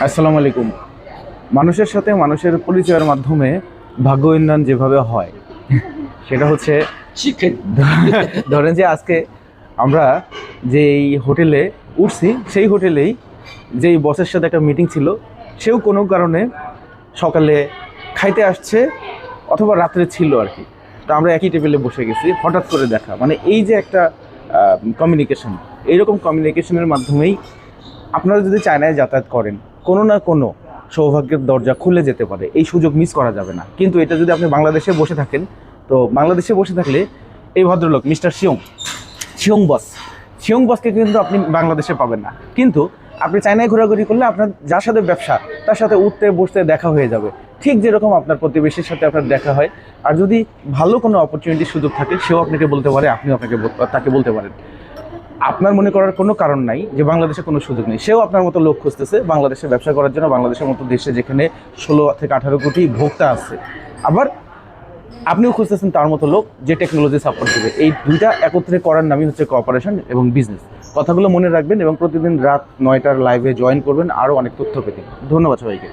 আসসালামু আলাইকুম। মানুষের সাথে মানুষের পরিচয়ের মাধ্যমে ভাগ্য উন্নয়ন যেভাবে হয় সেটা হচ্ছে চিকেন। ধরেন যে আজকে আমরা যেই হোটেলে উঠছি সেই হোটেলেই যেই বসের সাথে একটা মিটিং ছিল, সেও কোনো কারণে সকালে খাইতে আসছে অথবা রাত্রে ছিল আর কি। তো আমরা একই টেবিলে বসে গেছি, হঠাৎ করে দেখা, মানে এই যে একটা কমিউনিকেশন, এইরকম কমিউনিকেশনের মাধ্যমেই আপনারা যদি চায়নায় যাতায়াত করেন, কোনো না কোনো সৌভাগ্যের দরজা খুলে যেতে পারে, এই সুযোগ মিস করা যাবে না। কিন্তু এটা যদি আপনি বাংলাদেশে বসে থাকেন, তো বাংলাদেশে বসে থাকলে এই ভদ্রলোক মিস্টার শিয়ং বসকে কিন্তু আপনি বাংলাদেশে পাবেন না। কিন্তু আপনি চায়নায় ঘোরাঘুরি করলে আপনার যার সাথে ব্যবসা তার সাথে উঠতে বসতে দেখা হয়ে যাবে, ঠিক যেরকম আপনার প্রতিবেশীর সাথে আপনার দেখা হয়। আর যদি ভালো কোনো অপরচুনিটির সুযোগ থাকে, সেও আপনাকে বলতে পারে, আপনিও তাকে বলতে পারেন। আপনার মনে করার কোনো কারণ নাই যে বাংলাদেশে কোনো সুযোগ নেই। সেও আপনার মতো লোক খুঁজতেছে বাংলাদেশে ব্যবসা করার জন্য, বাংলাদেশের মতো দেশে যেখানে 16 থেকে 18 কোটি ভোক্তা আছে। আবার আপনিও খুঁজতেছেন তার মতো লোক যে টেকনোলজি সাপোর্ট দেবে। এই দুইটা একত্রে করার নামই হচ্ছে কোঅপারেশন এবং বিজনেস। কথাগুলো মনে রাখবেন এবং প্রতিদিন রাত 9টার লাইভে জয়েন করবেন আরও অনেক তথ্য পেতে। ধন্যবাদ সবাইকে।